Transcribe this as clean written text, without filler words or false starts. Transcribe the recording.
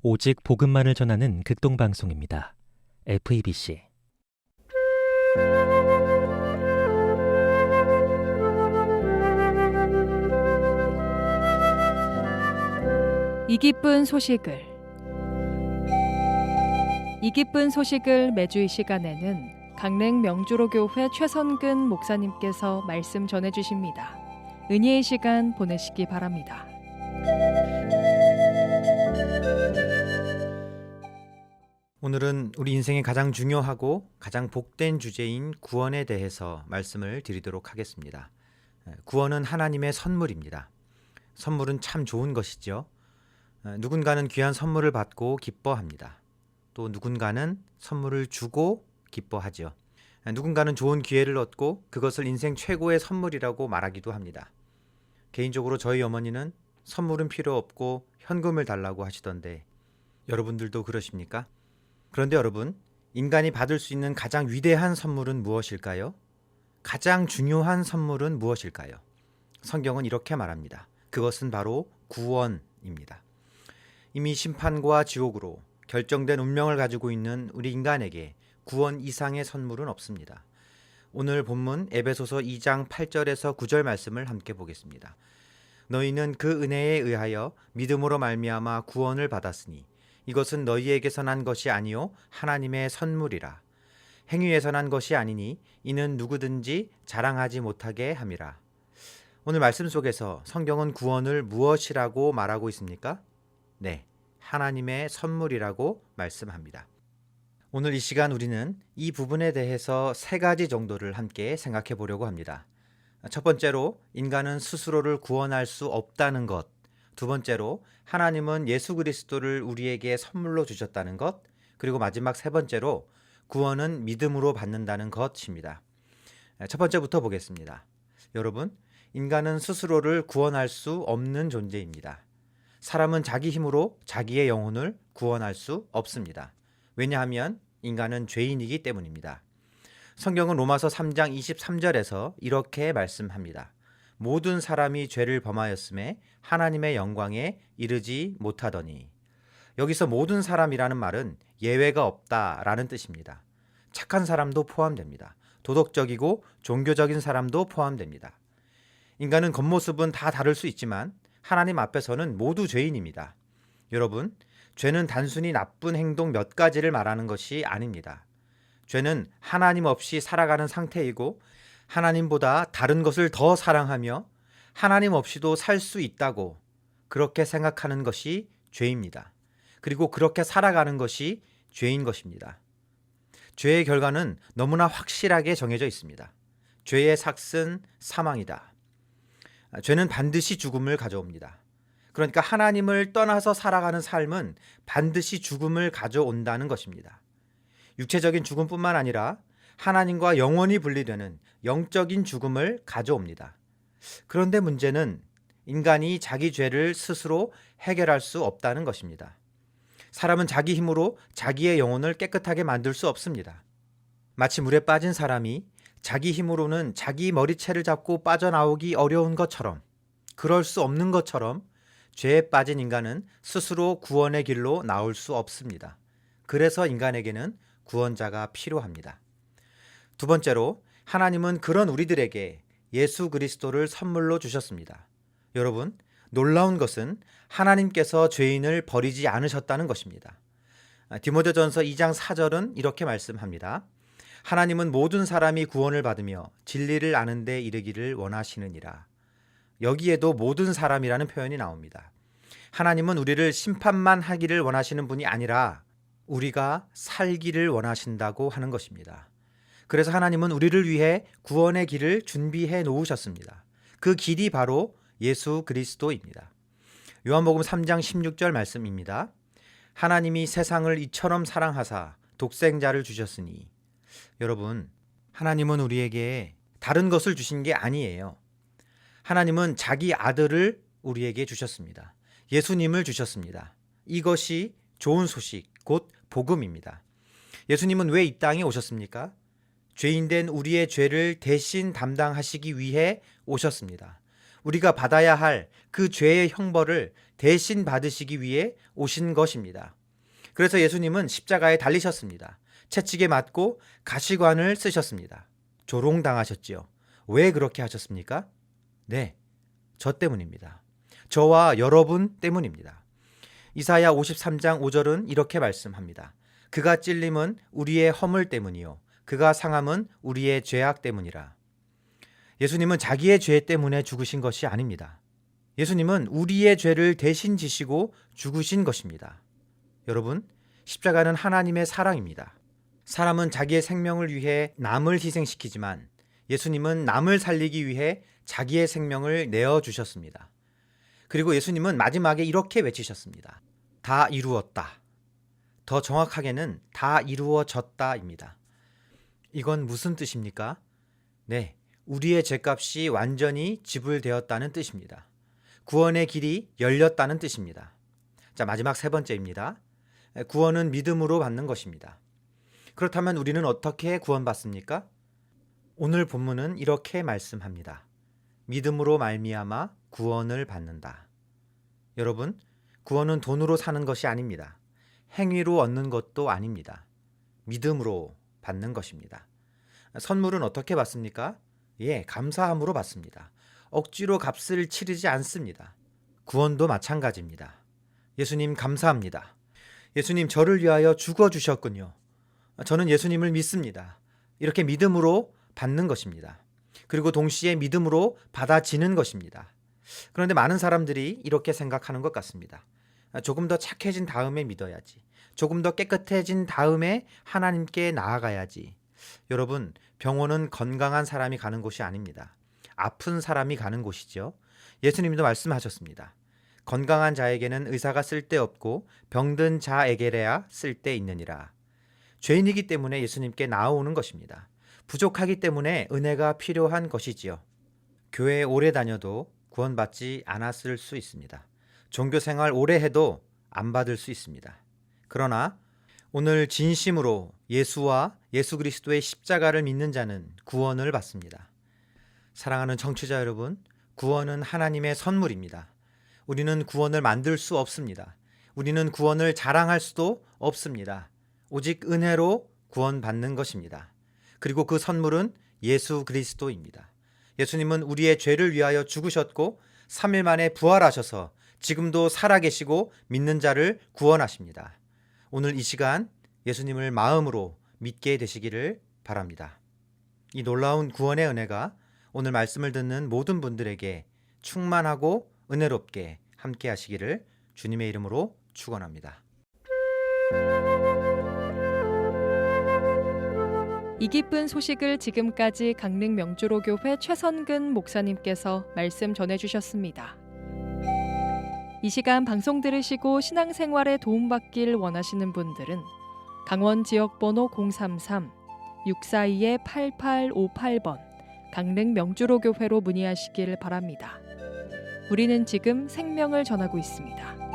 오직 복음만을 전하는 극동방송입니다. FEBC 이 기쁜 소식을 매주 이 시간에는 강릉 명주로교회 최선근 목사님께서 말씀 전해주십니다. 은혜의 시간 보내시기 바랍니다. 오늘은 우리 인생에 가장 중요하고 가장 복된 주제인 구원에 대해서 말씀을 드리도록 하겠습니다. 구원은 하나님의 선물입니다. 선물은 참 좋은 것이죠. 누군가는 귀한 선물을 받고 기뻐합니다. 또 누군가는 선물을 주고 기뻐하죠. 누군가는 좋은 기회를 얻고 그것을 인생 최고의 선물이라고 말하기도 합니다. 개인적으로 저희 어머니는 선물은 필요 없고 현금을 달라고 하시던데 여러분들도 그러십니까? 그런데 여러분, 인간이 받을 수 있는 가장 위대한 선물은 무엇일까요? 가장 중요한 선물은 무엇일까요? 성경은 이렇게 말합니다. 그것은 바로 구원입니다. 이미 심판과 지옥으로 결정된 운명을 가지고 있는 우리 인간에게 구원 이상의 선물은 없습니다. 오늘 본문 에베소서 2장 8절에서 9절 말씀을 함께 보겠습니다. 너희는 그 은혜에 의하여 믿음으로 말미암아 구원을 받았으니 이것은 너희에게서 난 것이 아니요 하나님의 선물이라. 행위에서 난 것이 아니니 이는 누구든지 자랑하지 못하게 함이라. 오늘 말씀 속에서 성경은 구원을 무엇이라고 말하고 있습니까? 네, 하나님의 선물이라고 말씀합니다. 오늘 이 시간 우리는 이 부분에 대해서 세 가지 정도를 함께 생각해 보려고 합니다. 첫 번째로 인간은 스스로를 구원할 수 없다는 것. 두 번째로 하나님은 예수 그리스도를 우리에게 선물로 주셨다는 것. 그리고 마지막 세 번째로 구원은 믿음으로 받는다는 것입니다. 첫 번째부터 보겠습니다. 여러분, 인간은 스스로를 구원할 수 없는 존재입니다. 사람은 자기 힘으로 자기의 영혼을 구원할 수 없습니다. 왜냐하면 인간은 죄인이기 때문입니다. 성경은 로마서 3장 23절에서 이렇게 말씀합니다. 모든 사람이 죄를 범하였음에 하나님의 영광에 이르지 못하더니. 여기서 모든 사람이라는 말은 예외가 없다라는 뜻입니다. 착한 사람도 포함됩니다. 도덕적이고 종교적인 사람도 포함됩니다. 인간은 겉모습은 다 다를 수 있지만 하나님 앞에서는 모두 죄인입니다. 여러분, 죄는 단순히 나쁜 행동 몇 가지를 말하는 것이 아닙니다. 죄는 하나님 없이 살아가는 상태이고 하나님보다 다른 것을 더 사랑하며 하나님 없이도 살 수 있다고 그렇게 생각하는 것이 죄입니다. 그리고 그렇게 살아가는 것이 죄인 것입니다. 죄의 결과는 너무나 확실하게 정해져 있습니다. 죄의 삭은 사망이다. 죄는 반드시 죽음을 가져옵니다. 그러니까 하나님을 떠나서 살아가는 삶은 반드시 죽음을 가져온다는 것입니다. 육체적인 죽음뿐만 아니라 하나님과 영원히 분리되는 영적인 죽음을 가져옵니다. 그런데 문제는 인간이 자기 죄를 스스로 해결할 수 없다는 것입니다. 사람은 자기 힘으로 자기의 영혼을 깨끗하게 만들 수 없습니다. 마치 물에 빠진 사람이 자기 힘으로는 자기 머리채를 잡고 빠져나오기 어려운 것처럼, 그럴 수 없는 것처럼 죄에 빠진 인간은 스스로 구원의 길로 나올 수 없습니다. 그래서 인간에게는 구원자가 필요합니다. 두 번째로, 하나님은 그런 우리들에게 예수 그리스도를 선물로 주셨습니다. 여러분, 놀라운 것은 하나님께서 죄인을 버리지 않으셨다는 것입니다. 디모데전서 2장 4절은 이렇게 말씀합니다. 하나님은 모든 사람이 구원을 받으며 진리를 아는 데 이르기를 원하시느니라. 여기에도 모든 사람이라는 표현이 나옵니다. 하나님은 우리를 심판만 하기를 원하시는 분이 아니라 우리가 살기를 원하신다고 하는 것입니다. 그래서 하나님은 우리를 위해 구원의 길을 준비해 놓으셨습니다. 그 길이 바로 예수 그리스도입니다. 요한복음 3장 16절 말씀입니다. 하나님이 세상을 이처럼 사랑하사 독생자를 주셨으니. 여러분, 하나님은 우리에게 다른 것을 주신 게 아니에요. 하나님은 자기 아들을 우리에게 주셨습니다. 예수님을 주셨습니다. 이것이 좋은 소식, 곧 복음입니다. 예수님은 왜 이 땅에 오셨습니까? 죄인된 우리의 죄를 대신 담당하시기 위해 오셨습니다. 우리가 받아야 할 그 죄의 형벌을 대신 받으시기 위해 오신 것입니다. 그래서 예수님은 십자가에 달리셨습니다. 채찍에 맞고 가시관을 쓰셨습니다. 조롱당하셨지요. 왜 그렇게 하셨습니까? 네, 저 때문입니다. 저와 여러분 때문입니다. 이사야 53장 5절은 이렇게 말씀합니다. 그가 찔림은 우리의 허물 때문이요 그가 상함은 우리의 죄악 때문이라. 예수님은 자기의 죄 때문에 죽으신 것이 아닙니다. 예수님은 우리의 죄를 대신 지시고 죽으신 것입니다. 여러분, 십자가는 하나님의 사랑입니다. 사람은 자기의 생명을 위해 남을 희생시키지만 예수님은 남을 살리기 위해 자기의 생명을 내어주셨습니다. 그리고 예수님은 마지막에 이렇게 외치셨습니다. 다 이루었다. 더 정확하게는 다 이루어졌다입니다. 이건 무슨 뜻입니까? 네, 우리의 죄값이 완전히 지불되었다는 뜻입니다. 구원의 길이 열렸다는 뜻입니다. 자, 마지막 세 번째입니다. 구원은 믿음으로 받는 것입니다. 그렇다면 우리는 어떻게 구원받습니까? 오늘 본문은 이렇게 말씀합니다. 믿음으로 말미암아 구원을 받는다. 여러분, 구원은 돈으로 사는 것이 아닙니다. 행위로 얻는 것도 아닙니다. 믿음으로 받는 것입니다. 선물은 어떻게 받습니까? 감사함으로 받습니다. 억지로 값을 치르지 않습니다. 구원도 마찬가지입니다. 예수님 감사합니다. 예수님 저를 위하여 죽어주셨군요. 저는 예수님을 믿습니다. 이렇게 믿음으로 받는 것입니다. 그리고 동시에 믿음으로 받아지는 것입니다. 그런데 많은 사람들이 이렇게 생각하는 것 같습니다. 조금 더 착해진 다음에 믿어야지. 조금 더 깨끗해진 다음에 하나님께 나아가야지. 여러분, 병원은 건강한 사람이 가는 곳이 아닙니다. 아픈 사람이 가는 곳이죠. 예수님도 말씀하셨습니다. 건강한 자에게는 의사가 쓸데없고 병든 자에게래야 쓸데있느니라. 죄인이기 때문에 예수님께 나아오는 것입니다. 부족하기 때문에 은혜가 필요한 것이지요. 교회에 오래 다녀도 구원받지 않았을 수 있습니다. 종교생활 오래 해도 안 받을 수 있습니다. 그러나 오늘 진심으로 예수와 예수 그리스도의 십자가를 믿는 자는 구원을 받습니다. 사랑하는 청취자 여러분, 구원은 하나님의 선물입니다. 우리는 구원을 만들 수 없습니다. 우리는 구원을 자랑할 수도 없습니다. 오직 은혜로 구원받는 것입니다. 그리고 그 선물은 예수 그리스도입니다. 예수님은 우리의 죄를 위하여 죽으셨고 3일 만에 부활하셔서 지금도 살아계시고 믿는 자를 구원하십니다. 오늘 이 시간 예수님을 마음으로 믿게 되시기를 바랍니다. 이 놀라운 구원의 은혜가 오늘 말씀을 듣는 모든 분들에게 충만하고 은혜롭게 함께 하시기를 주님의 이름으로 축원합니다. 이 기쁜 소식을 지금까지 강릉 명주로교회 최선근 목사님께서 말씀 전해주셨습니다. 이 시간 방송 들으시고 신앙생활에 도움받길 원하시는 분들은 강원 지역번호 033-642-8858번 강릉 명주로교회로 문의하시길 바랍니다. 우리는 지금 생명을 전하고 있습니다.